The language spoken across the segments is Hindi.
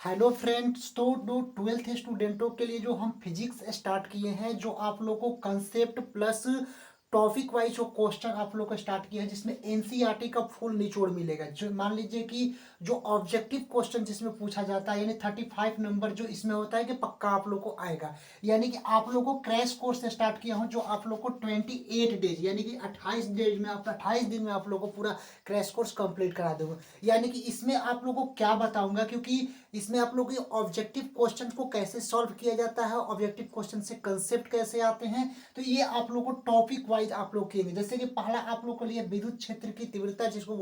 Hello friends. तो 12th स्टूडेंटों के लिए जो हम फिजिक्स स्टार्ट किए हैं, जो आप लोगों को कंसेप्ट प्लस टॉपिक वाइज जो क्वेश्चन आप लोग को स्टार्ट किया है, जिसमें एनसीईआरटी का फुल निचोड़ मिलेगा। जो मान लीजिए कि जो ऑब्जेक्टिव क्वेश्चन जिसमें पूछा जाता है, यानी 35 नंबर जो इसमें होता है कि पक्का आप लोग को आएगा। यानी कि आप लोग को क्रैश कोर्स स्टार्ट किया हूँ, जो आप लोग को 28 डेज यानी कि 28 डेज में, आप 28 दिन में आप लोग को पूरा क्रैश कोर्स कंप्लीट करा दूंगा। यानी कि इसमें आप लोगों को क्या बताऊंगा, क्योंकि इसमें आप लोग ऑब्जेक्टिव क्वेश्चन को कैसे सॉल्व किया जाता है, ऑब्जेक्टिव क्वेश्चन से कंसेप्ट कैसे आते हैं, तो ये आप लोग को टॉपिक वाइज आप लोग किएंगे। जैसे कि पहला आप लोग को लिए विद्युत क्षेत्र की तीव्रता, जिसको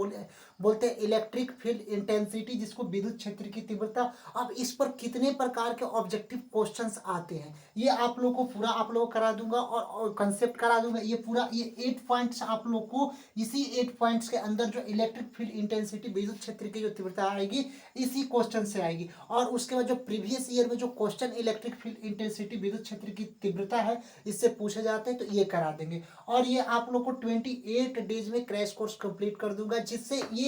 बोलते हैं इलेक्ट्रिक फील्ड इंटेंसिटी, जिसको विद्युत क्षेत्र की तीव्रता। अब इस पर कितने प्रकार के ऑब्जेक्टिव क्वेश्चंस आते हैं, ये आप लोग को पूरा आप लोग को करा दूंगा और कंसेप्ट करा दूंगा। ये पूरा ये 8 पॉइंट्स आप लोग को, इसी 8 पॉइंट्स के अंदर जो इलेक्ट्रिक फील्ड इंटेंसिटी विद्युत क्षेत्र की जो तीव्रता आएगी, इसी क्वेश्चन से आएगी। और उसके बाद जो प्रीवियस ईयर में जो क्वेश्चन इलेक्ट्रिक फील्ड इंटेंसिटी विद्युत क्षेत्र की तीव्रता है, इससे पूछे जाते हैं, तो ये करा देंगे। और ये आप लोग को 28 डेज में क्रैश कोर्स कंप्लीट कर दूंगा, जिससे ये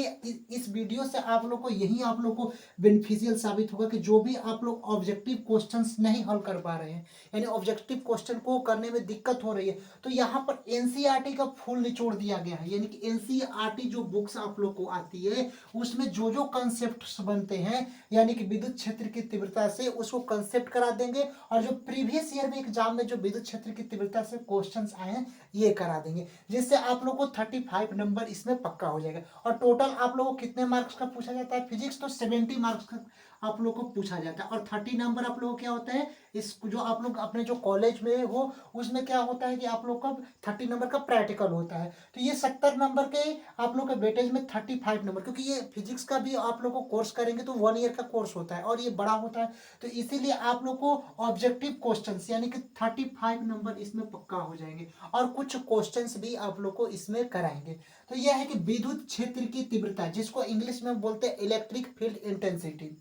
इस वीडियो से आप लोग को यही आप लोग को बेनिफिशियल साबित होगा कि जो भी आप लोग ऑब्जेक्टिव क्वेश्चंस नहीं हल कर पा रहे हैं, यानी ऑब्जेक्टिव क्वेश्चन को करने में दिक्कत हो रही है, तो यहाँ पर एनसीईआरटी का फुल निचोड़ दिया गया है। यानी कि एनसीईआरटी जो बुक्स आप लोग को आती है, उसमें जो जो कंसेप्ट बनते हैं, यानी कि विद्युत क्षेत्र की तीव्रता से, उसको कंसेप्ट करा देंगे। और जो प्रीवियस ईयर में एग्जाम में जो विद्युत क्षेत्र की तीव्रता से क्वेश्चंस आए हैं, ये करा देंगे, जिससे आप लोग को 35 नंबर इसमें पक्का हो जाएगा। और टोटल आप लोगों को कितने मार्क्स का पूछा जाता है फिजिक्स, तो 70 मार्क्स का आप लोग को पूछा जाता है। और 30 नंबर आप लोगों को क्या होता है, इस जो आप लोग अपने जो कॉलेज में हो, उसमें क्या होता है कि आप लोग का 30 नंबर का प्रैक्टिकल होता है। तो ये 70 नंबर के आप लोग के वेटेज में 35 नंबर, क्योंकि ये फिजिक्स का भी आप लोग को कोर्स करेंगे तो 1 ईयर का कोर्स होता है और ये बड़ा होता है, तो इसीलिए आप लोग को ऑब्जेक्टिव क्वेश्चंस यानी कि 35 नंबर इसमें पक्का हो जाएंगे। और कुछ क्वेश्चंस भी आप लोग को इसमें कराएंगे। तो यह है कि विद्युत क्षेत्र की तीव्रता, जिसको इंग्लिश में बोलते हैं इलेक्ट्रिक फील्ड इंटेंसिटी,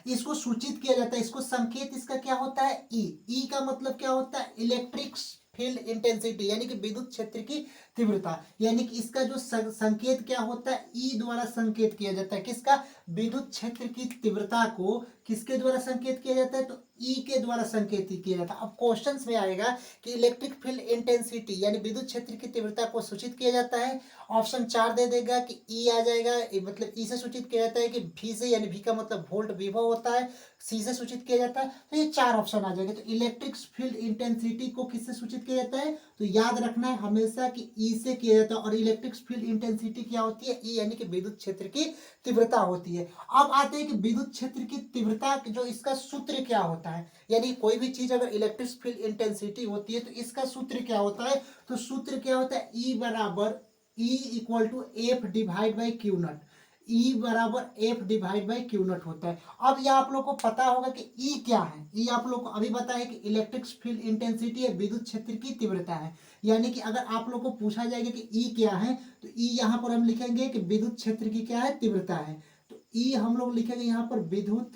इसको सूचित किया जाता है। इसको संकेत इसका क्या होता है, ई। ई का मतलब क्या होता है, इलेक्ट्रिक फील्ड इंटेंसिटी, यानी कि विद्युत क्षेत्र की तीव्रता। यानी कि इसका जो संकेत क्या होता है, ई द्वारा संकेत किया जाता है। किसका, विद्युत क्षेत्र की तीव्रता को किसके द्वारा संकेत किया जाता है, तो ई के द्वारा संकेत किया जाता है। अब क्वेश्चंस में आएगा कि इलेक्ट्रिक फील्ड इंटेंसिटी यानी विद्युत क्षेत्र की तीव्रता को सूचित किया जाता है। ऑप्शन 4 दे देगा कि ई आ जाएगा, मतलब ई से सूचित किया जाता है कि भी से, यानी भी का मतलब वोल्ट विभव होता है, सी से सूचित किया जाता है। तो ये 4 ऑप्शन आ जाएंगे। तो इलेक्ट्रिक फील्ड इंटेंसिटी को किससे सूचित किया जाता है, तो याद रखना है हमेशा कि ई से किया जाता है। और इलेक्ट्रिक फील्ड इंटेंसिटी क्या होती है, ई, यानी कि विद्युत क्षेत्र की तीव्रता होती है। अब आते हैं कि विद्युत क्षेत्र की तीव्रता जो इसका सूत्र क्या होता है, यानी कोई भी चीज अगर इलेक्ट्रिक फील्ड इंटेंसिटी होती है तो इसका सूत्र क्या होता है, तो सूत्र क्या होता है, ई बराबर E equal to F divide by Q naught. E बराबर F divide by Q naught होता है। अब यह आप लोग को पता होगा कि ई क्या है। ई आप लोग को अभी पता है कि इलेक्ट्रिक फील्ड इंटेंसिटी है, विद्युत क्षेत्र की तीव्रता है। यानी कि अगर आप लोग को पूछा जाएगा कि ई क्या है, तो ई यहाँ पर हम लिखेंगे कि विद्युत क्षेत्र की क्या है, तीव्रता है। तो ई हम लोग लिखेंगे यहाँ पर विद्युत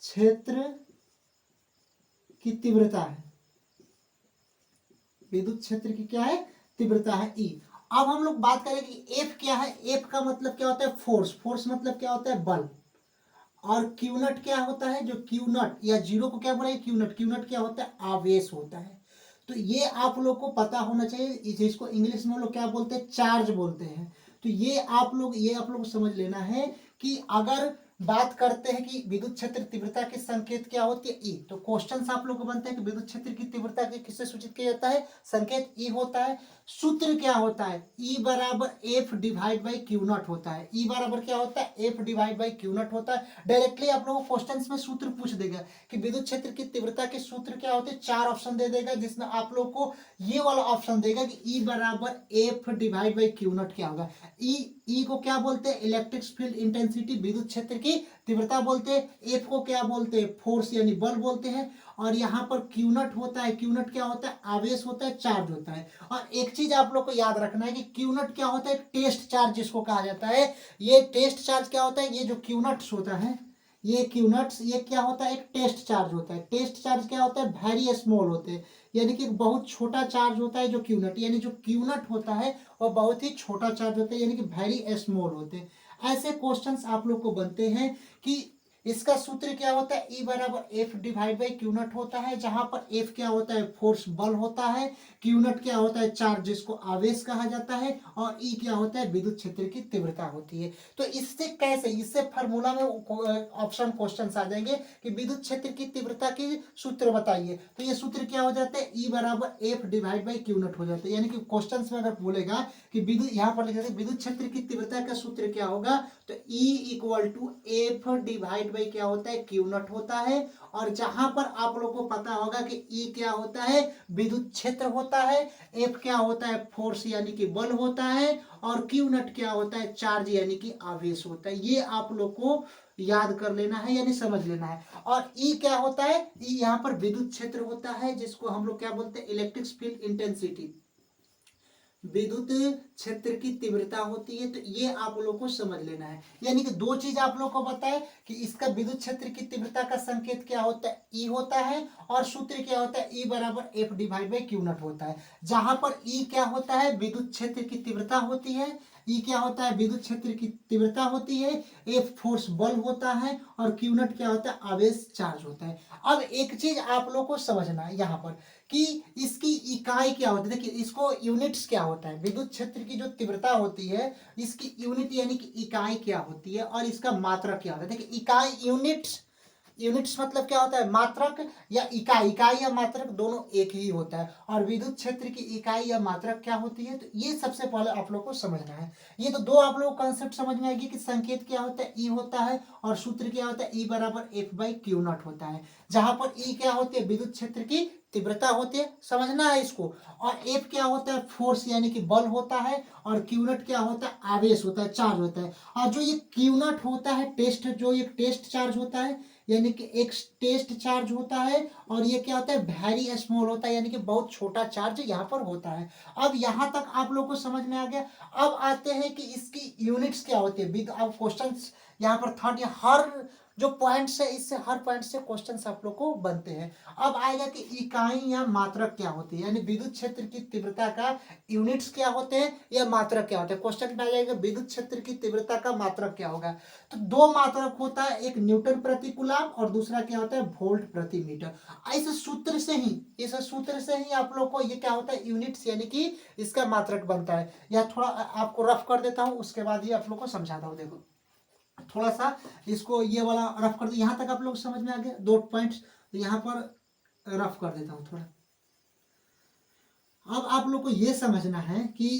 क्षेत्र की तीव्रता है, विद्युत क्षेत्र की क्या है, तीव्रता है, ई। अब हम लोग बात करें कि एफ क्या है। एफ का मतलब क्या होता है, फोर्स। फोर्स मतलब क्या होता है, बल। और क्यू नट क्या होता है, जो क्यू नट या जीरो को क्या बोलेंगे, क्यू नट। क्यू नट क्या होता है, आवेश होता है। तो ये आप लोग को पता होना चाहिए। इसको इंग्लिश में लोग क्या बोलते हैं, चार्ज बोलते हैं। तो ये आप लोग समझ लेना है कि अगर बात करते हैं कि विद्युत क्षेत्र तीव्रता के संकेत क्या होती है, ई, तो क्वेश्चन आप लोग को बनते हैं कि विद्युत क्षेत्र की तीव्रता के किससे सूचित किया जाता है, संकेत ई होता है। सूत्र क्या होता है, ई बराबर F divide by Q naught होता है। ई बराबर क्या होता है, F divide by Q naught होता है। डायरेक्टली आप लोगों को क्वेश्चंस में सूत्र पूछ देगा कि विद्युत क्षेत्र की तीव्रता के सूत्र क्या होते हैं, 4 ऑप्शन दे देगा, जिसमें आप लोग को ये वाला ऑप्शन देगा कि ई बराबर F divide by Q not क्या होगा। ई को क्या बोलते हैं, इलेक्ट्रिक फील्ड इंटेंसिटी, विद्युत क्षेत्र की तीव्रता बोलते हैं। एफ को क्या बोलते हैं, फोर्स यानी बल बोलते हैं। और यहाँ पर क्यू नॉट होता है, क्यू नॉट क्या होता है, आवेश होता है, चार्ज होता है। और एक चीज आप लोग को याद रखना है कि क्यू नॉट क्या होता है, टेस्ट चार्ज जिसको कहा जाता है। ये टेस्ट चार्ज क्या होता है, ये जो क्यू नॉट्स होता है, ये क्यू नट्स, ये क्या होता है, एक टेस्ट चार्ज होता है। टेस्ट चार्ज क्या होता है, वेरी स्मॉल होते हैं, यानी कि बहुत छोटा चार्ज होता है जो क्यू नट, यानी जो क्यू नट होता है वो बहुत ही छोटा चार्ज होता है, यानी कि वेरी स्मॉल होते हैं। ऐसे क्वेश्चंस आप लोग को बनते हैं कि इसका सूत्र क्या होता है, E बराबर एफ डिवाइड बाई क्यू नट होता है, जहां पर एफ क्या होता है, फोर्स बल होता है, क्यू नट क्या होता है, चार्ज जिसको आवेश कहा जाता है, और ई क्या होता है, विद्युत क्षेत्र की तीव्रता होती है। तो इससे कैसे, इससे फार्मूला में ऑप्शन क्वेश्चन आ जाएंगे कि विद्युत क्षेत्र की तीव्रता की सूत्र बताइए, तो ये सूत्र क्या हो जाता है, E बराबर एफ डिवाइड बाई क्यू नट हो जाता है। यानी कि क्वेश्चन में अगर बोलेगा कि विद्युत, यहाँ पर लिखा विद्युत क्षेत्र की तीव्रता का सूत्र क्या होगा, तो E equal to F divide by क्या होता है, क्यू नट होता है। और जहां पर आप लोग को पता होगा कि E क्या होता है, विद्युत क्षेत्र होता है, F क्या होता है, फोर्स यानी कि बल होता है, और क्यू नट क्या होता है, चार्ज यानी कि आवेश होता है। ये आप लोग को याद कर लेना है यानी समझ लेना है। और E क्या होता है, E यहाँ पर विद्युत क्षेत्र होता है, जिसको हम लोग क्या बोलते हैं, इलेक्ट्रिक फील्ड इंटेंसिटी, विद्युत क्षेत्र की तीव्रता होती है। तो ये आप लोग को समझ लेना है। यानी कि दो चीज आप लोग को बताए कि इसका विद्युत क्षेत्र की तीव्रता का संकेत क्या होता है, ई होता है, और सूत्र क्या होता है, ई बराबर एफ डिवाइड बाई क्यू नट होता है। जहां पर ई क्या होता है, विद्युत क्षेत्र की तीव्रता होती है, ई क्या होता है, विद्युत क्षेत्र की तीव्रता होती है, एफ फोर्स बल होता है, और क्यू नट क्या होता है, आवेश चार्ज होता है। अब एक चीज आप लोग को समझना है यहाँ पर कि इसकी इकाई क्या होती है। देखिए इसको यूनिट्स क्या होता है, विद्युत क्षेत्र की जो तीव्रता होती है इसकी यूनिट यानी कि इकाई क्या होती है, और इसका मात्रक क्या होता है। देखिए इकाई, यूनिट्स, यूनिट्स मतलब क्या होता है, मात्रक या इकाई, इकाई या मात्रक दोनों एक ही होता है। और विद्युत क्षेत्र की इकाई या मात्रक क्या होती है, तो ये सबसे पहले आप लोग को समझना है। ये तो दो आप लोग को कंसेप्ट समझ में आएगी कि संकेत क्या होता है, ई होता है, और सूत्र क्या होता है, ई बराबर एफ बाई क्यू नॉट होता है। जहां पर ई क्या होती है, विद्युत क्षेत्र की तीव्रता होती है, समझना है इसको। और एफ क्या होता है, फोर्स यानी कि बल होता है, और क्यू नट क्या होता है, आवेश होता है, चार्ज होता है। और जो ये क्यू नट होता है, टेस्ट, जो एक टेस्ट चार्ज होता है, यानी कि एक टेस्ट चार्ज होता है, और ये क्या होता है, वेरी स्मॉल होता है, यानी कि बहुत छोटा चार्ज यहाँ पर होता है। अब यहाँ तक आप लोग को समझ में आ गया। अब आते हैं कि इसकी यूनिट्स क्या होती है। अब क्वेश्चन यहाँ पर थर्ड, या हर जो पॉइंट्स है, इससे हर पॉइंट से क्वेश्चंस आप लोग को बनते हैं। अब आएगा कि इकाई या मात्रक क्या होती है, यानी विद्युत क्षेत्र की तीव्रता का यूनिट्स क्या होते हैं या मात्रक क्या होते हैं। क्वेश्चन में आ जाएगा विद्युत क्षेत्र की तीव्रता का मात्रक क्या होगा। तो दो मात्रक होता है, एक न्यूटन प्रति कूलम और दूसरा क्या होता है, वोल्ट प्रति मीटर। इस सूत्र से ही आप लोग को ये क्या होता है, यूनिट्स यानी कि इसका मात्रक बनता है। या थोड़ा आपको रफ कर देता हूं, उसके बाद ही आप लोग को समझाता हूं। देखो थोड़ा सा इसको ये वाला रफ कर दो, यहां तक आप लोग समझ में आ गया दो पॉइंट्स, तो यहां पर रफ कर देता हूं थोड़ा। अब आप लोग को ये समझना है कि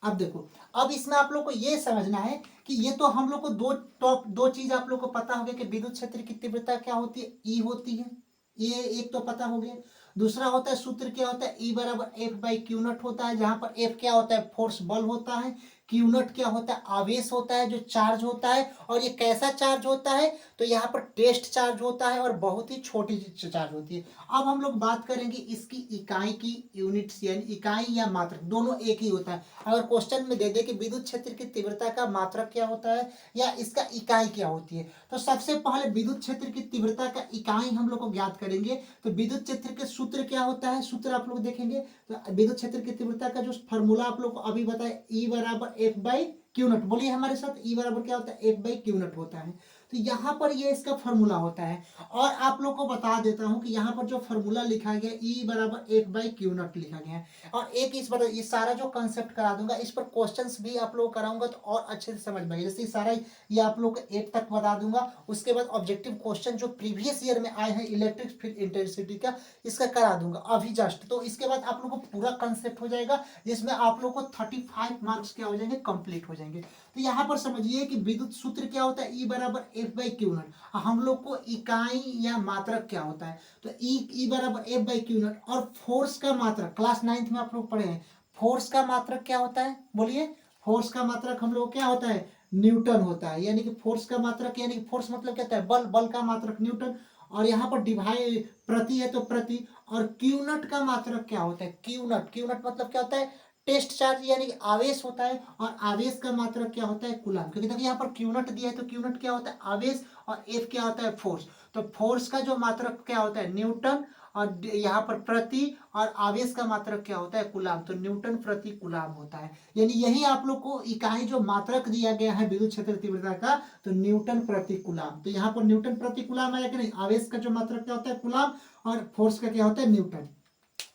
अब देखो, अब इसमें आप लोग को ये समझना है कि ये तो हम लोग को दो चीज आप लोग को पता हो गया कि विद्युत क्षेत्र की तीव्रता क्या होती है, ई होती है, ये एक तो पता हो गया। दूसरा होता है सूत्र क्या होता है, ई बराबर एफ बाई क्यू नट होता है, जहां पर एफ क्या होता है, फोर्स बल होता है, क्यू नट क्या होता है, आवेश होता है जो चार्ज होता है। और ये कैसा चार्ज होता है, तो यहाँ पर टेस्ट चार्ज होता है, और बहुत ही छोटी चार्ज होती है। अब हम लोग बात करेंगे इसकी इकाई की, यूनिट्स यानी इकाई या मात्रक दोनों एक ही होता है। अगर क्वेश्चन में दे दे कि विद्युत क्षेत्र की तीव्रता का मात्रक क्या होता है या इसका इकाई क्या होती है, तो सबसे पहले विद्युत क्षेत्र की तीव्रता का इकाई हम लोग को ज्ञात करेंगे। तो विद्युत क्षेत्र के सूत्र क्या होता है, सूत्र आप लोग देखेंगे। तो विद्युत क्षेत्र की तीव्रता का जो फॉर्मूला आप लोग को अभी बताए, ई बराबर एफ बाई क्यू नट, बोलिए हमारे साथ, ई बराबर क्या होता है, एफ बाई क्यू नट होता है। तो यहाँ पर ये इसका फॉर्मूला होता है। और आप लोग को बता देता हूं कि यहाँ पर जो फॉर्मूला लिखा गया, ई बराबर एफ बाई क्यू नट लिखा गया है। और एक इस पर ये सारा जो कंसेप्ट करा दूंगा, इस पर क्वेश्चंस भी आप लोग कराऊंगा तो और अच्छे से समझ में आएगा। जैसे सारा ये आप लोग को एक तक बता दूंगा, उसके बाद ऑब्जेक्टिव क्वेश्चन जो प्रीवियस ईयर में आए हैं इलेक्ट्रिक फील्ड इंटेंसिटी का, इसका करा दूंगा अभी जस्ट। तो इसके बाद आप लोग को पूरा कंसेप्ट हो जाएगा, जिसमें आप लोग को 35 मार्क्स क्या हो जाएंगे, कंप्लीट हो जाएंगे। तो यहाँ पर समझिए कि विद्युत सूत्र क्या होता है, ई बराबर एफ बाई क्यू नट। हम लोग को इकाई या मात्रक क्या होता है, तो ई बराबर एफ बाई क्यू नट। और फोर्स का मात्रक क्लास 9th में आप लोग पढ़े हैं, फोर्स का मात्रक क्या होता है, बोलिए। फोर्स का मात्रक हम लोग क्या होता है, न्यूटन होता है। यानी कि फोर्स का मात्रक, यानी कि फोर्स मतलब क्या होता है, बल, बल का मात्रक न्यूटन। और यहाँ पर डिवाइड प्रति है तो प्रति। और क्यू नट का मात्रक क्या होता है, क्यू नट, क्यू नट मतलब क्या होता है, टेस्ट चार्ज यानी कि आवेश होता है। और आवेश का मात्रक क्या होता है, कूलम। क्योंकि देखिए यहाँ पर क्यू नट दिया है, तो क्यू नट क्या होता है, आवेश, और एफ क्या होता है, फोर्स। तो फोर्स का जो मात्रक क्या होता है, न्यूटन, और यहाँ पर प्रति, और आवेश का मात्रक क्या होता है, कूलाम, तो न्यूटन प्रति कूलाम होता है। यानी यही आप लोग को इकाई जो मात्रक दिया गया है विद्युत क्षेत्र तीव्रता का, तो न्यूटन प्रति कूलाम, तो यहाँ पर न्यूटन प्रति कूलाम आया कि नहीं, आवेश का जो मात्रक क्या होता है कूलाम, और फोर्स का क्या होता है न्यूटन।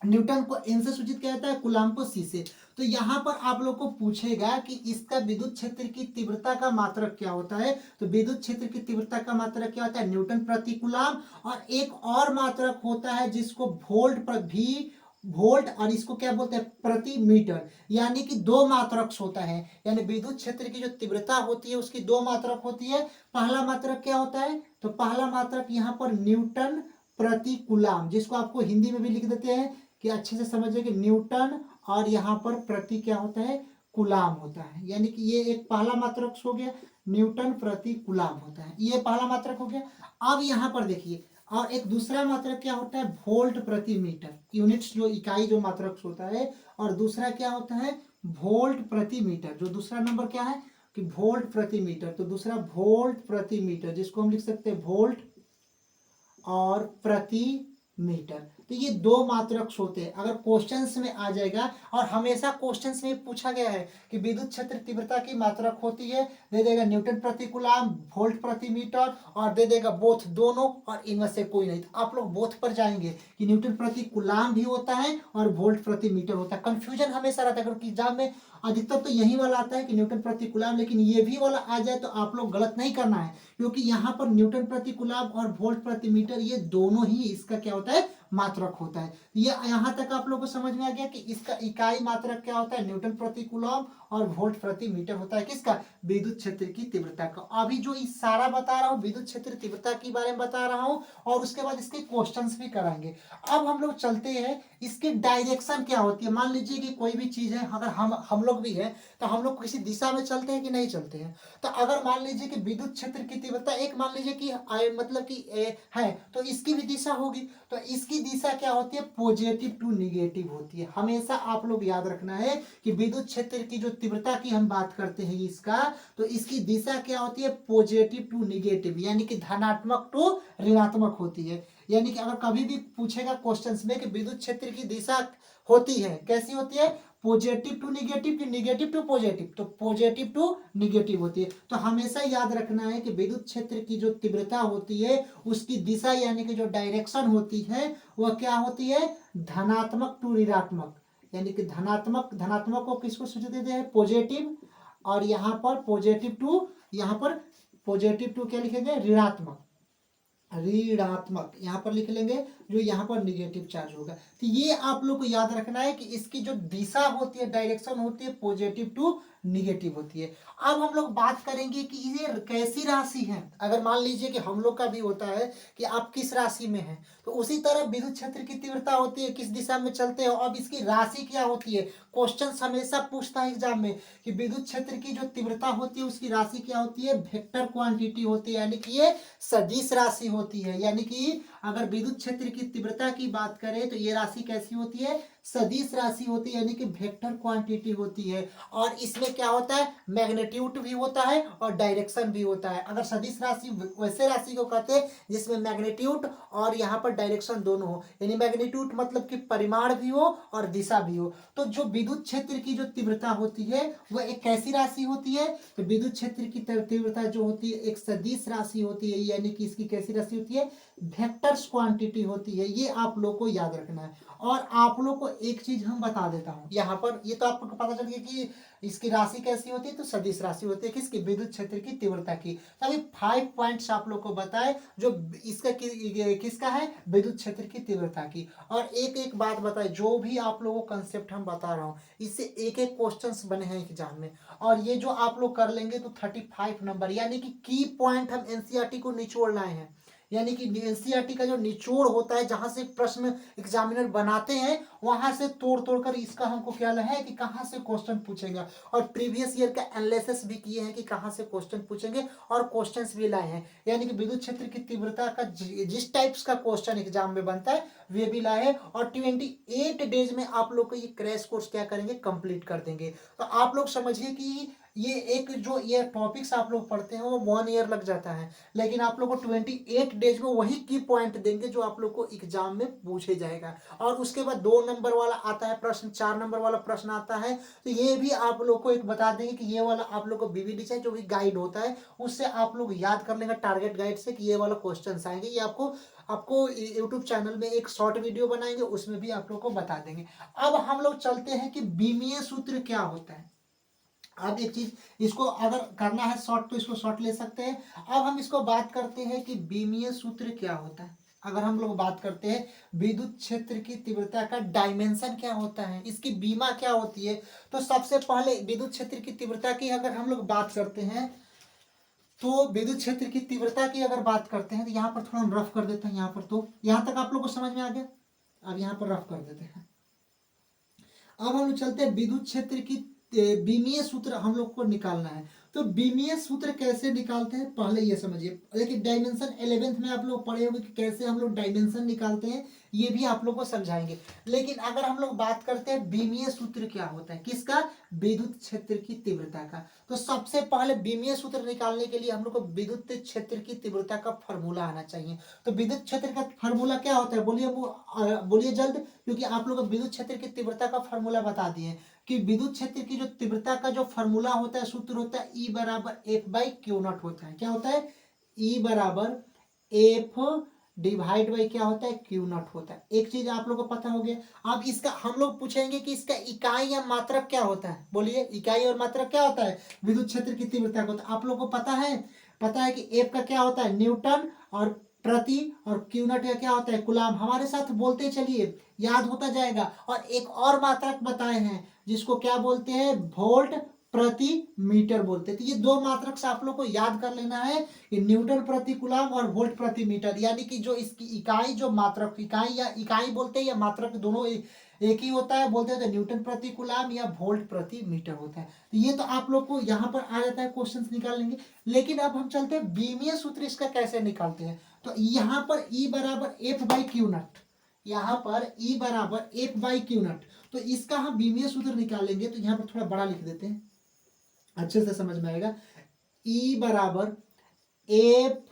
न्यूटन को एन से सूचित किया जाता है, कूलाम को सी से। तो यहाँ पर आप लोग को पूछेगा कि इसका विद्युत क्षेत्र की तीव्रता का मात्रक क्या होता है, तो विद्युत क्षेत्र की तीव्रता का मात्रक क्या होता है, न्यूटन प्रति कूलाम। और एक और मात्रक होता है जिसको वोल्ट पर भी, वोल्ट, और इसको क्या बोलते हैं, प्रति मीटर। यानी कि दो मात्रक होता है, यानी विद्युत क्षेत्र की जो तीव्रता होती है उसकी दो मात्रक होती है। पहला मात्रक क्या होता है, तो पहला मात्रक यहाँ पर न्यूटन प्रति कूलाम, जिसको आपको हिंदी में भी लिख देते हैं कि अच्छे से समझिए कि न्यूटन और यहाँ पर प्रति क्या होता है, कूलाम होता है। यानी कि ये एक पहला मात्रक हो गया, न्यूटन प्रति कूलाम होता है, ये पहला मात्रक हो गया। अब यहाँ पर देखिए, और एक दूसरा मात्रक क्या होता है, वोल्ट प्रति मीटर, यूनिट्स जो इकाई जो मात्रक होता है। और दूसरा क्या होता है, वोल्ट प्रति मीटर, जो दूसरा नंबर क्या है कि वोल्ट प्रति मीटर, तो दूसरा वोल्ट प्रति मीटर, जिसको हम लिख सकते हैं वोल्ट और प्रति मीटर। तो ये दो मात्रक होते हैं, अगर क्वेश्चंस में आ जाएगा, और हमेशा क्वेश्चंस में पूछा गया है कि विद्युत क्षेत्र तीव्रता की मात्रक होती है, दे देगा न्यूटन प्रति कूलाम, वोल्ट प्रति मीटर, और दे देगा बोथ दोनों, और इनमें से कोई नहीं। तो आप लोग बोथ पर जाएंगे कि न्यूटन प्रति कूलाम भी होता है और वोल्ट प्रति मीटर होता है। कंफ्यूजन हमेशा रहता है, क्योंकि एग्जाम में अधिकतर तो यही वाला आता है कि न्यूटन प्रति कूलाम, लेकिन ये भी वाला आ जाए तो आप लोग गलत नहीं करना है, क्योंकि यहाँ पर न्यूटन प्रति कूलाम और वोल्ट प्रति मीटर ये दोनों ही इसका क्या होता है, मात्रक होता है। ये यहाँ तक आप लोगों को समझ में आ गया कि इसका इकाई मात्रक क्या होता है, न्यूटन प्रति कूलम और वोल्ट प्रति मीटर होता है, किसका, विद्युत क्षेत्र की तीव्रता का। अभी जो इस सारा बता रहा हूँ विद्युत क्षेत्र तीव्रता के बारे में बता रहा हूँ, और उसके बाद इसके क्वेश्चंस भी कराएंगे। अब हम लोग चलते हैं, इसकी डायरेक्शन क्या होती है। मान लीजिए कि कोई भी चीज है, अगर हम लोग भी है, तो हम लोग किसी दिशा में चलते हैं कि नहीं चलते हैं। तो अगर मान लीजिए कि विद्युत क्षेत्र की तीव्रता एक मान लीजिए कि मतलब कि है, तो इसकी भी दिशा होगी, तो इसकी दिशा क्या होती है, पॉजिटिव टू निगेटिव होती है। हमेशा आप लोग याद रखना है कि विद्युत क्षेत्र की जो तीव्रता की हम बात करते हैं इसका, तो इसकी दिशा क्या होती है, पॉजिटिव टू निगेटिव, यानी कि धनात्मक टू ऋणात्मक होती है। यानी कि अगर कभी भी पूछेगा क्वेश्चंस में कि विद्युत क्षेत्र की दिशा होती है, कैसी होती है, पॉजिटिव टू निगेटिव की निगेटिव टू पॉजिटिव, तो पॉजिटिव टू निगेटिव होती है। तो हमेशा याद रखना है कि विद्युत क्षेत्र की जो तीव्रता होती है उसकी दिशा यानी कि जो डायरेक्शन होती है वह क्या होती है, धनात्मक टू ऋणात्मक। यानी कि धनात्मक को किसको सूचित देते हैं, पॉजिटिव, और यहाँ पर पॉजिटिव टू, यहाँ पर पॉजिटिव टू क्या लिखेंगे, ऋणात्मक, ऋणात्मक यहाँ पर लिख लेंगे, जो यहाँ पर निगेटिव चार्ज होगा। तो ये आप लोग को याद रखना है कि इसकी जो दिशा होती है, डायरेक्शन होती है, पॉजिटिव टू निगेटिव होती है। अब हम लोग बात करेंगे कि ये कैसी राशि है। अगर मान लीजिए कि हम लोग का भी होता है कि आप किस राशि में हैं, तो उसी तरह विद्युत क्षेत्र की तीव्रता होती है, किस दिशा में चलते हो। अब इसकी राशि क्या होती है, क्वेश्चन हमेशा पूछता है एग्जाम में कि विद्युत क्षेत्र की जो तीव्रता होती है उसकी राशि क्या होती है, वेक्टर क्वांटिटी होती है, यानी कि ये सदिश राशि होती है। यानी कि अगर विद्युत क्षेत्र की तीव्रता की बात करें तो ये राशि कैसी होती है, सदिश राशि होती है, यानी कि वेक्टर क्वांटिटी होती है। और इसमें क्या होता है, मैग्नीट्यूड भी होता है और डायरेक्शन भी होता है। अगर सदिश राशि वैसे राशि को कहते हैं जिसमें मैग्नीट्यूड और यहाँ पर डायरेक्शन दोनों हो, यानी मैग्नीट्यूड मतलब कि परिमाण भी हो और दिशा भी हो। तो जो विद्युत क्षेत्र की जो तीव्रता होती है वह एक कैसी राशि होती है, तो विद्युत क्षेत्र की तीव्रता जो होती है एक सदिश राशि होती है, यानी कि इसकी कैसी राशि होती है, वेक्टर्स क्वांटिटी होती है। ये आप लोग को याद रखना है। और आप लोग को एक चीज हम बता देता हूं यहाँ पर, ये तो आपको पता चल गया कि इसकी राशि कैसी होती है, तो सदिश राशि होती है, किसकी, विद्युत क्षेत्र की तीव्रता की। तो अभी 5 पॉइंट्स आप लोग को बताए जो इसका किसका है, विद्युत क्षेत्र की तीव्रता की। और एक एक बात बताए, जो भी आप लोगों को कंसेप्ट हम बता रहा हूँ इससे एक एक क्वेश्चंस बने हैं एग्जाम में, और ये जो आप लोग कर लेंगे तो 35 नंबर, यानी कि की पॉइंट हम एनसीईआरटी को निचोड़ लाए हैं। यानी कि एनसीईआरटी का जो निचोड़ होता है, जहां से प्रश्न एग्जामिनर बनाते हैं वहां से तोड़ तोड़ कर इसका हमको क्या है कि कहां से क्वेश्चन पूछेगा, और प्रीवियस ईयर का एनालिसिस भी किए हैं कि कहां से क्वेश्चन पूछेंगे, और क्वेश्चंस भी लाए हैं। यानी कि विद्युत क्षेत्र की तीव्रता का जिस टाइप्स का क्वेश्चन एग्जाम में बनता है वे भी लाए हैं, और 28 डेज में आप लोग को ये क्रैश कोर्स क्या करेंगे, कंप्लीट कर देंगे। तो आप लोग समझिए कि ये एक जो ये टॉपिक्स आप लोग पढ़ते हैं वो 1 ईयर लग जाता है, लेकिन आप लोग को 28 डेज में वही की पॉइंट देंगे जो आप लोग को एग्जाम में पूछे जाएगा। और उसके बाद 2 नंबर वाला आता है प्रश्न, 4 नंबर वाला प्रश्न आता है, तो ये भी आप लोग को एक बता देंगे कि ये वाला आप लोग को बीवीडी से जो भी गाइड होता है उससे आप लोग याद कर लेंगे टारगेट गाइड से कि ये वाला क्वेश्चन आएंगे। ये आपको आपको यूट्यूब चैनल में एक शॉर्ट वीडियो बनाएंगे, उसमें भी आप लोग को बता देंगे। अब हम लोग चलते हैं कि बीमीय सूत्र क्या होता है। अब एक चीज, इसको अगर करना है शॉर्ट तो इसको शॉर्ट ले सकते हैं। अब हम इसको बात करते हैं कि बीमीय सूत्र क्या होता है। अगर हम लोग बात करते हैं विद्युत क्षेत्र की तीव्रता का डायमेंशन क्या होता है, इसकी बीमा क्या होती है, तो सबसे पहले विद्युत क्षेत्र की तीव्रता की अगर हम लोग बात करते हैं, तो विद्युत क्षेत्र की तीव्रता की अगर बात करते हैं तो यहाँ पर थोड़ा हम रफ कर देते हैं। यहाँ पर तो यहाँ तक आप लोग को समझ में आ गया। अब यहाँ पर रफ कर देते हैं। अब हम लोग चलते हैं विद्युत क्षेत्र की बीमीय सूत्र हम लोग को निकालना है। तो बीमीय सूत्र कैसे निकालते हैं पहले ये समझिए। देखिए डायमेंशन 11th में आप लोग पढ़े होंगे कि कैसे हम लोग डायमेंशन निकालते हैं, ये भी आप लोग को समझाएंगे। लेकिन अगर हम लोग बात करते हैं बीमीय सूत्र क्या होता है, किसका, विद्युत क्षेत्र की तीव्रता का, तो सबसे पहले बीमीय सूत्र निकालने के लिए हम लोग को विद्युत क्षेत्र की तीव्रता का फॉर्मूला आना चाहिए। तो विद्युत क्षेत्र का फॉर्मूला क्या होता है, बोलिए बोलिए जल्द, क्योंकि आप लोग को विद्युत क्षेत्र की तीव्रता का फॉर्मूला बता दिए कि विद्युत क्षेत्र की जो तीव्रता का जो फॉर्मूला होता है, सूत्र होता है E बराबर एफ बाई क्यू नॉट होता है। क्या होता है, E बराबर एफ डिवाइड बाई क्या होता है, क्यू नॉट होता है। एक चीज आप लोग को पता हो गया। अब इसका हम लोग पूछेंगे कि इसका इकाई या मात्रक क्या होता है, बोलिए इकाई और मात्रक क्या होता है विद्युत क्षेत्र की तीव्रता को। तो आप लोग को पता है कि एफ का क्या होता है, न्यूटन, और प्रति, और क्यू नॉट का क्या होता है, कूलाम। हमारे साथ बोलते चलिए, याद होता जाएगा। और एक और मात्रक बताए हैं जिसको क्या बोलते हैं, वोल्ट प्रति मीटर बोलते हैं। तो ये दो मात्रक से आप लोग को याद कर लेना है कि न्यूटन प्रति कूलाम और वोल्ट प्रति मीटर, यानी कि जो इसकी इकाई, जो मात्रक, इकाई या इकाई बोलते हैं या मात्रक दोनों एक ही होता है, बोलते हैं तो न्यूटन प्रति कूलाम या वोल्ट प्रति मीटर होता है। तो ये तो आप लोग को यहाँ पर आ जाता है, क्वेश्चन निकाल लेंगे। लेकिन अब हम चलते हैं बीमीय सूत्र इसका कैसे निकालते हैं। तो यहाँ पर E बराबर एफ बाई क्यू नॉट, यहाँ पर E बराबर एफ बाई क्यू नॉट, तो इसका हम बीमीय सूत्र निकालेंगे। तो यहाँ पर थोड़ा बड़ा लिख देते हैं, अच्छे से समझ में आएगा। E बराबर F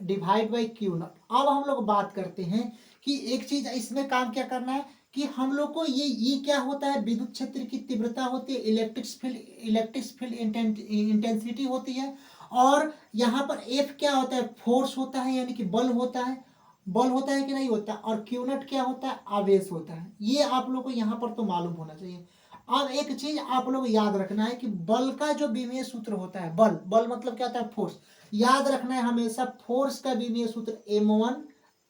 divide by Q not. अब हम लोग बात करते हैं कि एक चीज इसमें काम क्या करना है कि हम लोग को ये क्या होता है, विद्युत क्षेत्र की तीव्रता होती है, इलेक्ट्रिक फील्ड इंटेंसिटी होती है। और यहाँ पर एफ क्या होता है, फोर्स होता है, यानी कि बल होता है। बल होता है कि नहीं होता। और क्यू नॉट क्या होता है, आवेश होता है। ये आप लोग को यहाँ पर तो मालूम होना चाहिए। अब एक चीज आप लोग याद रखना है कि बल का जो बीमीय सूत्र होता है, बल बल मतलब क्या होता है, फोर्स। याद रखना है हमेशा, फोर्स का बीमीय सूत्र m1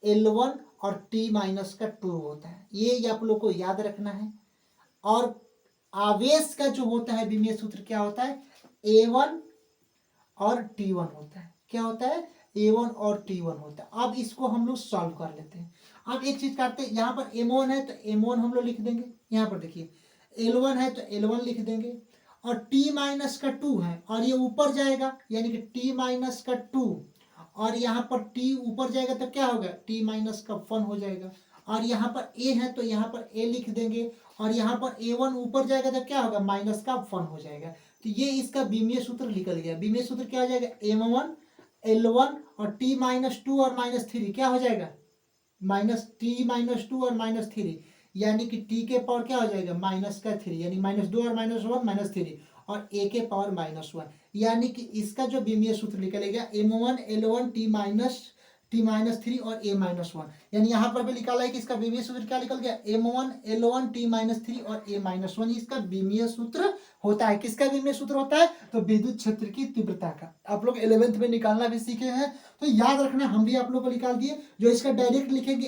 l1 और t माइनस का 2 होता है। ये आप लोग को याद रखना है। और आवेश का जो होता है बीमीय सूत्र क्या होता है, a1 और t1 होता है। क्या होता है, a1 और t1 होता है। अब इसको हम लोग सॉल्व कर लेते हैं। अब एक चीज करते हैं, यहाँ पर m1 है तो m1 हम लोग लिख देंगे। यहाँ पर देखिए L1 है तो L1 लिख देंगे। और t माइनस का 2 है और ये ऊपर जाएगा, यानी कि t माइनस का 2, और यहाँ पर t ऊपर जाएगा तो क्या होगा, t माइनस का 1 हो जाएगा। और यहाँ पर a है तो यहाँ पर a लिख देंगे। और यहाँ पर a1 ऊपर जाएगा तो क्या होगा, माइनस का 1 हो जाएगा। तो ये इसका बीमीय सूत्र निकल गया। बीमीय सूत्र क्या हो जाएगा, m1 l1 और t माइनस 2 और माइनस 3 क्या हो जाएगा, माइनस t माइनस 2 और माइनस 3, यानी कि t के पावर क्या हो जाएगा, माइनस का 3, यानी -2 और -1 -3, और a के पावर -1, यानी कि इसका जो बीमीय सूत्र निकलेगा m1 l1 t-3 और a-1। यानी यहाँ पर भी निकाला है कि इसका बीमीय सूत्र क्या निकल गया, m1 l1 t-3 और a-1 इसका बीमीय सूत्र होता है। किसका बीमीय सूत्र होता है, तो विद्युत क्षेत्र की तीव्रता का। आप लोग 11th में निकालना भी सीखे हैं, तो याद रखना, हम भी आप लोग को निकाल दिए। जो इसका डायरेक्ट लिखेंगे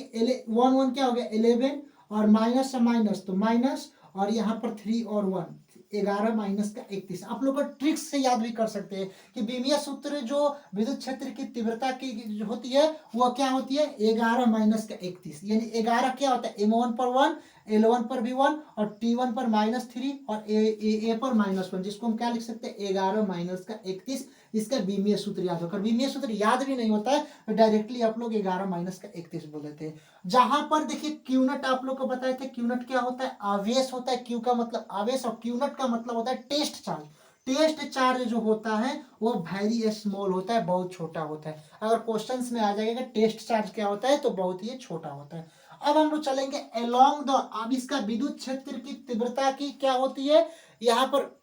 1 क्या हो गया 11, और माइनस से माइनस तो माइनस, और यहाँ पर 3 और 1 11 माइनस का 31। आप लोग को ट्रिक्स से याद भी कर सकते हैं कि बीमीय सूत्र जो विद्युत क्षेत्र की तीव्रता की जो होती है वो क्या होती है, 11 माइनस का 31, यानी 11 क्या होता है, m1 पर 1, l1 पर भी 1, और t1 पर -3, और a पर -1, जिसको हम क्या लिख सकते हैं, 11 माइनस का 31। इसका बीमीय सूत्र याद होकर, बीमीय सूत्र याद भी नहीं होता है तो डायरेक्टली आप लोग 11 माइनस का 31 बोल देते हैं। जहां पर देखिए क्यू नट आप लोग को बताए थे, क्यू नट क्या होता है, आवेश होता है। क्यू का मतलब आवेश और क्यू नट का मतलब होता है टेस्ट चार्ज। टेस्ट चार्ज जो होता है वो वेरी स्मॉल होता है, बहुत छोटा होता है। अगर क्वेश्चंस में आ जाएगा टेस्ट चार्ज क्या होता है तो बहुत ही छोटा होता है। अब हम लोग चलेंगे अलोंग द, अब इसका विद्युत क्षेत्र की तीव्रता की क्या होती है, यहाँ पर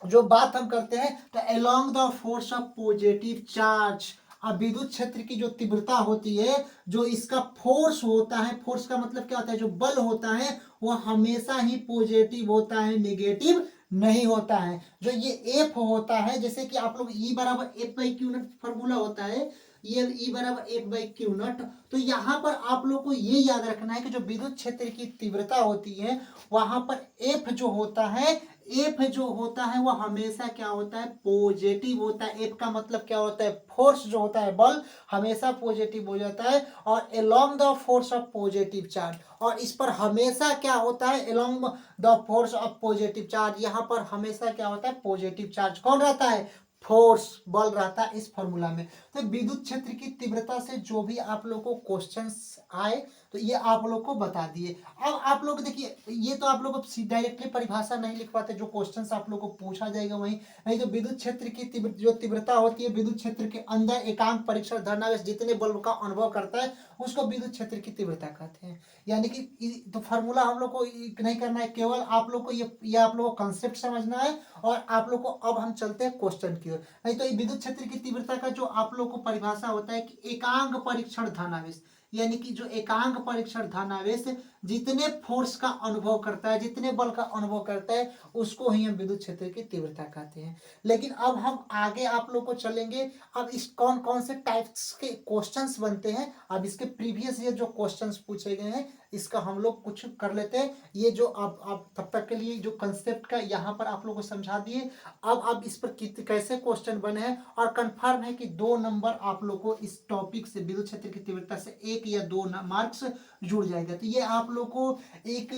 जो बात हम करते हैं तो along the force of positive charge. अब विद्युत क्षेत्र की जो तीव्रता होती है, जो इसका फोर्स होता है, फोर्स का मतलब क्या होता है, जो बल होता है वह हमेशा ही पॉजिटिव होता है, नेगेटिव नहीं होता है। जो ये एफ होता है, जैसे कि आप लोग ई बराबर F by q naught formula होता है, ये ई बराबर एफ बाई क्यू नट। तो यहाँ पर आप लोग को ये याद रखना है कि जो विद्युत क्षेत्र की तीव्रता होती है वहां पर एफ जो होता है, एफ जो होता है वह हमेशा क्या होता है, पॉजिटिव होता है। एफ का मतलब क्या होता है, फोर्स जो होता है, बल हमेशा पॉजिटिव हो जाता है। और along the force of positive charge, और इस पर हमेशा क्या होता है, along the force of positive charge, यहाँ पर हमेशा क्या होता है, पॉजिटिव चार्ज कौन रहता है, फोर्स, बल रहता है इस फॉर्मूला में। तो विद्युत क्षेत्र की तीव्रता से जो भी आप लोग को क्वेश्चंस आए तो ये आप लोग को बता दिए। अब आप लोग देखिए, ये तो आप लोग डायरेक्टली परिभाषा नहीं लिख पाते, जो क्वेश्चंस आप लोग को पूछा जाएगा वही। नहीं तो विद्युत क्षेत्र की जो तीव्रता होती है, विद्युत क्षेत्र के अंदर एकांक परीक्षण धनावेश जितने बल का अनुभव करता है उसको विद्युत क्षेत्र की तीव्रता कहते हैं। यानी कि तो फार्मूला हम लोग को नहीं करना है, केवल आप लोग को ये आप लोग को कंसेप्ट समझना है। और आप लोग को अब हम चलते हैं क्वेश्चन की ओर। नहीं तो विद्युत क्षेत्र की तीव्रता का जो आप लोग को परिभाषा होता है कि एकांक परीक्षण धनावेश, यानी कि जो एकांक परीक्षण धनावेश जितने फोर्स का अनुभव करता है, जितने बल का अनुभव करता है उसको ही हम विद्युत क्षेत्र की तीव्रता कहते हैं। लेकिन अब हम आगे आप लोग को चलेंगे, अब इस कौन कौन से टाइप्स के क्वेश्चंस बनते हैं, अब इसके प्रीवियस ईयर जो क्वेश्चंस पूछे गए हैं इसका हम लोग कुछ कर लेते हैं। ये जो अब तब तक के लिए जो कंसेप्ट का यहाँ पर आप लोग को समझा दिए। अब इस पर कैसे क्वेश्चन बने हैं, और कंफर्म है कि 2 नंबर आप लोग को इस टॉपिक से, विद्युत क्षेत्र की तीव्रता से 1 या 2 मार्क्स जुड़ जाएगा। तो ये आप लोग को एक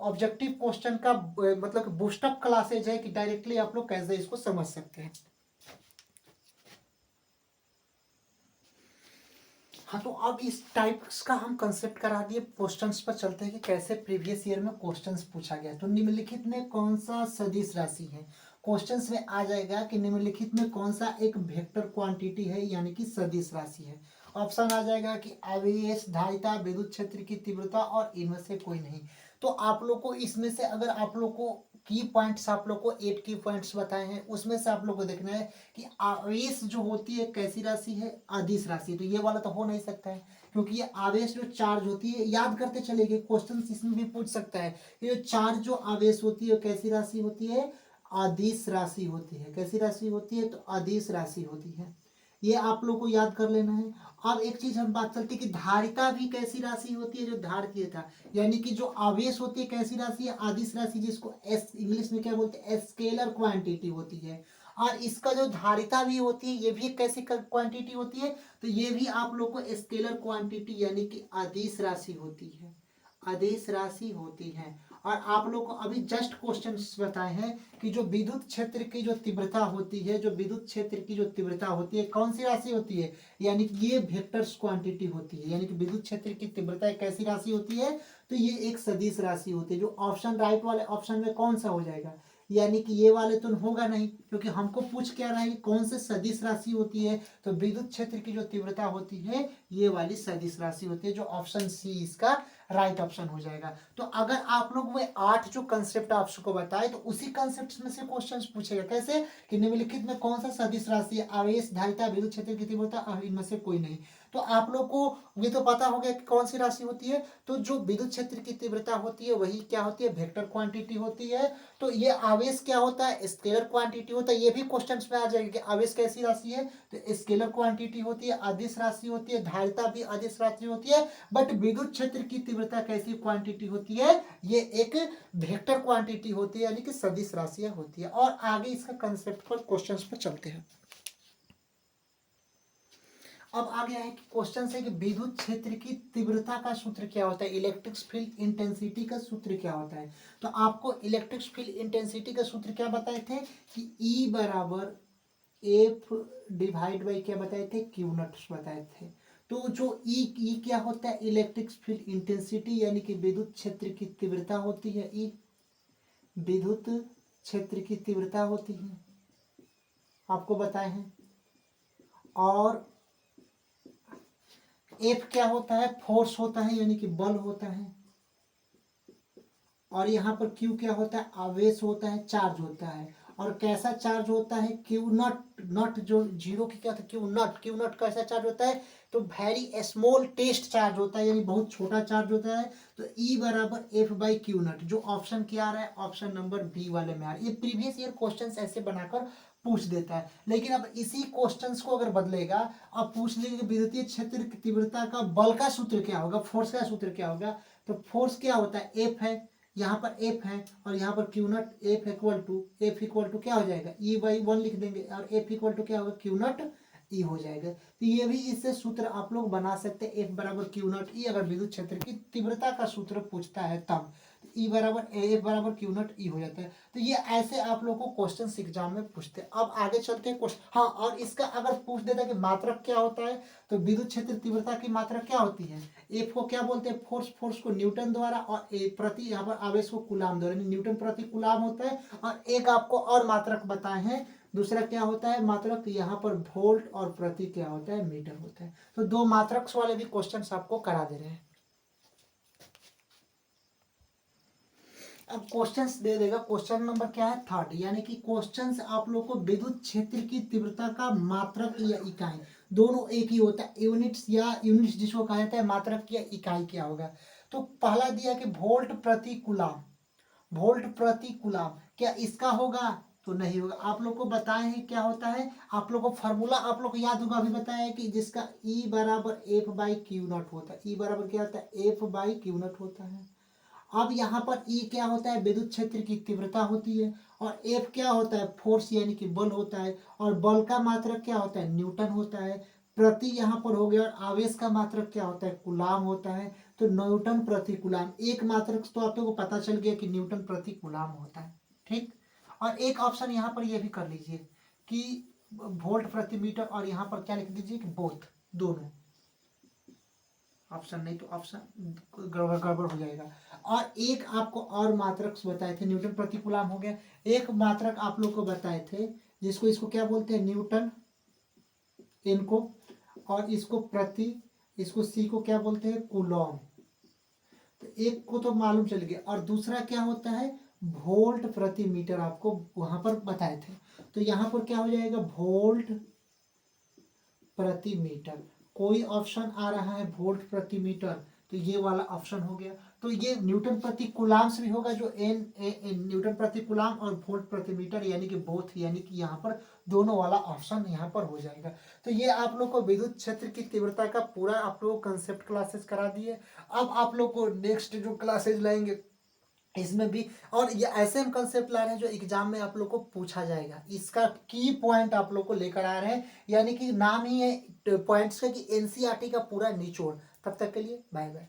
ऑब्जेक्टिव क्वेश्चन का मतलब बूस्टअप क्लासेज है कि डायरेक्टली आप लोग कैसे इसको समझ सकते हैं। हाँ, तो अब इस टाइप्स का हम कंसेप्ट करा दिए, क्वेश्चंस पर चलते हैं कि कैसे प्रीवियस ईयर में क्वेश्चंस पूछा गया। तो निम्नलिखित में कौन सा सदिश राशि है, क्वेश्चंस में आ जाएगा कि निम्नलिखित में कौन सा एक वेक्टर क्वांटिटी है, यानी कि सदिश राशि है। ऑप्शन आ जाएगा कि आवेश, धारिता, विद्युत क्षेत्र की तीव्रता और इनमें से कोई नहीं। तो आप लोग को इसमें से अगर आप लोग को की पॉइंट्स, आप लोग को 8 की पॉइंट्स बताए हैं, उसमें से आप लोग को देखना है कि आवेश जो होती है कैसी राशि है, अदिश राशि। तो ये वाला तो हो नहीं सकता है, क्योंकि ये आवेश जो चार्ज होती है, याद करते चलेंगे, क्वेश्चन इसमें भी पूछ सकता है कि जो चार्ज जो आवेश होती है कैसी राशि होती है, अदिश राशि होती है। कैसी राशि होती है, तो अदिश राशि होती है। ये आप लोग को याद कर लेना है। अब एक चीज हम बात चलती है कि धारिता भी कैसी राशि होती है, जो धारिता, यानी कि जो आवेश होती है कैसी राशि है, अदिश राशि, जिसको एस इंग्लिश में क्या बोलते हैं, स्केलर क्वांटिटी होती है। और इसका जो धारिता भी होती है ये भी कैसी क्वांटिटी होती है, तो ये भी आप लोग को स्केलर क्वांटिटी यानी कि अदिश राशि होती है, अदिश राशि होती है। और आप लोग को अभी जस्ट क्वेश्चन बताए हैं कि जो विद्युत क्षेत्र की जो तीव्रता होती है, जो विद्युत क्षेत्र की जो तीव्रता होती है कौन सी राशि होती है, यानी कि ये वेक्टर्स क्वांटिटी होती है। यानी कि विद्युत क्षेत्र की तीव्रता एक कैसी राशि होती है, तो ये एक सदिश राशि होती है। जो ऑप्शन राइट वाले ऑप्शन में कौन सा हो जाएगा, यानी कि ये वाले तो होगा नहीं, क्योंकि हमको पूछ क्या रहा है कि कौन से सदिश राशि होती है, तो विद्युत क्षेत्र की जो तीव्रता होती है ये वाली सदिश राशि होती है। जो ऑप्शन सी इसका राइट ऑप्शन हो जाएगा। तो अगर आप लोग वो 8 जो कंसेप्ट आपको बताए तो उसी कंसेप्ट में से क्वेश्चंस पूछेगा, कैसे कि निम्नलिखित में कौन सा सदिश राशि है, आवेश, धारिता, विद्युत क्षेत्र की तीव्रता और इनमें से कोई नहीं। तो आप लोग को ये तो पता हो गया कि कौन सी राशि होती है। तो जो विद्युत क्षेत्र की तीव्रता होती है वही क्या होती है, वेक्टर क्वांटिटी होती है। तो ये आवेश क्या होता है, स्केलर क्वांटिटी होता है। ये भी क्वेश्चंस में आ जाएगा कि आवेश कैसी राशि है, तो स्केलर क्वांटिटी होती है, अदिश राशि होती है, धारिता भी अदिश राशि होती है। बट विद्युत क्षेत्र की तीव्रता कैसी क्वांटिटी होती है, ये एक वेक्टर क्वांटिटी होती है, यानी कि सदिश राशियां होती है। और आगे इसका कंसेप्ट पर क्वेश्चंस पर चलते हैं। अब आ गया है कि क्वेश्चन है कि विद्युत क्षेत्र की तीव्रता का सूत्र क्या होता है, इलेक्ट्रिक फील्ड इंटेंसिटी का सूत्र क्या होता है। तो आपको इलेक्ट्रिक फील्ड इंटेंसिटी का सूत्र क्या बताए थे कि ई बराबर एफ डिवाइड बाई क्या बताए थे, क्यू नॉट बताए थे। तो जो ई क्या होता है, इलेक्ट्रिक फील्ड इंटेंसिटी, यानी कि विद्युत क्षेत्र की तीव्रता होती है ई, विद्युत क्षेत्र की तीव्रता होती है, आपको बताए हैं। और एफ क्या होता है, फोर्स होता है यानी कि बल होता है। और यहाँ पर क्यू क्या होता है, आवेश होता है, चार्ज होता है। और कैसा चार्ज होता है, क्यू नट, नट जो जीरो की क्या था, क्यू नट कैसा चार्ज होता है, तो वेरी स्मॉल टेस्ट चार्ज होता है, यानी बहुत छोटा चार्ज होता है। तो E बराबर एफ बाई क्यू नट, जो ऑप्शन क्या आ रहा है, ऑप्शन नंबर बी वाले में आ रहा है। ये प्रीवियस ईयर क्वेश्चंस ऐसे बनाकर पूछ देता है। लेकिन अब इसी क्वेश्चंस को अगर बदलेगा, अब पूछ लेंगे विद्युतीय क्षेत्र की तीव्रता का बल का सूत्र क्या होगा, फोर्स का सूत्र क्या होगा। तो फोर्स क्या होता है, एफ है, यहाँ पर एफ है, और यहाँ पर q naught, F equal to क्या हो जाएगा, ई बाई वन लिख देंगे, और एफ इक्वल टू क्या होगा, क्यू नट ई हो जाएगा। तो ये भी इससे सूत्र आप लोग बना सकते हैं, एफ बराबर क्यू नट ई, अगर विद्युत क्षेत्र की तीव्रता का सूत्र पूछता है तब। ई बराबर एफ बराबर क्यू नट ई हो जाता है। तो ये ऐसे आप लोग को क्वेश्चन एग्जाम में पूछते हैं। अब आगे चलते हैं क्वेश्चन, हाँ, और इसका अगर पूछ देता है कि मात्रक क्या होता है, तो विद्युत क्षेत्र तीव्रता की मात्रा क्या होती है, एफ को क्या बोलते हैं, फोर्स, फोर्स को न्यूटन द्वारा, और ए प्रति यहाँ पर आवेश को कूलाम द्वारा, न्यूटन प्रति कूलाम होता है। और एक आपको और मात्रक बताए हैं, दूसरा क्या होता है मात्रक, यहाँ पर वोल्ट और प्रति क्या होता है, मीटर होता है। तो दो मात्रक वाले भी क्वेश्चन आपको करा दे रहे हैं। अब क्वेश्चंस दे देगा, क्वेश्चन नंबर क्या है, थर्ड, यानी कि क्वेश्चंस आप लोग को विद्युत क्षेत्र की तीव्रता का मात्रक या इकाई, दोनों एक ही होता है, यूनिट्स या यूनिट्स जिसको कहा जाता है, मात्रक या इकाई क्या होगा। तो पहला दिया कि वोल्ट प्रति कूलाम, वोल्ट प्रति कूलाम, क्या इसका होगा, तो नहीं होगा। आप लोग को बताए हैं क्या होता है, आप लोग को फार्मूला आप लोग को याद होगा, अभी बताया है कि जिसका ई बराबर एफ बाई क्यू नॉट होता है, ई बराबर क्या होता है, एफ बाई क्यू नॉट होता है। अब यहाँ पर ई क्या होता है, विद्युत क्षेत्र की तीव्रता होती है, और एफ क्या होता है, फोर्स यानी कि बल होता है, और बल का मात्रक क्या होता है, न्यूटन होता है। प्रति यहाँ पर हो गया, और आवेश का मात्रक क्या होता है, कूलाम होता है। तो न्यूटन प्रति कूलाम, एक मात्रक तो आप लोगों को पता चल गया कि न्यूटन प्रति कूलाम होता है, ठीक। और एक ऑप्शन यहाँ पर ये भी कर लीजिए कि वोल्ट प्रति मीटर, और यहाँ पर क्या लिख दीजिए कि बोथ, दोनों ऑप्शन, नहीं तो ऑप्शन गड़बड़ गड़बड़ हो जाएगा। और एक आपको और मात्रक बताए थे, न्यूटन प्रति कूलाम हो गया। एक मात्रक आप लोग को बताए थे जिसको, इसको क्या बोलते हैं, न्यूटन, इनको, और इसको प्रति, इसको सी को क्या बोलते हैं, कूलॉम। तो एक को तो मालूम चल गया, और दूसरा क्या होता है, वोल्ट प्रति मीटर, आपको वहां पर बताए थे। तो यहाँ पर क्या हो जाएगा, वोल्ट प्रति मीटर, कोई ऑप्शन आ रहा है वोल्ट प्रति मीटर, तो ये वाला ऑप्शन हो गया। तो ये न्यूटन प्रति कूलाम से भी होगा, जो एन न्यूटन प्रति कूलाम, और वोल्ट प्रति मीटर यानी कि बोथ, यानी कि यहाँ पर दोनों वाला ऑप्शन यहाँ पर हो जाएगा। तो ये आप लोग को विद्युत क्षेत्र की तीव्रता का पूरा आप लोग को कंसेप्ट क्लासेस करा दिए। अब आप लोग को नेक्स्ट जो क्लासेज लाएंगे इसमें भी, और ये ऐसे हम कंसेप्ट ला रहे हैं जो एग्जाम में आप लोग को पूछा जाएगा, इसका की पॉइंट आप लोग को लेकर आ रहे हैं, यानी कि नाम ही है पॉइंट्स का कि एनसीईआरटी का पूरा निचोड़। तब तक के लिए बाय बाय।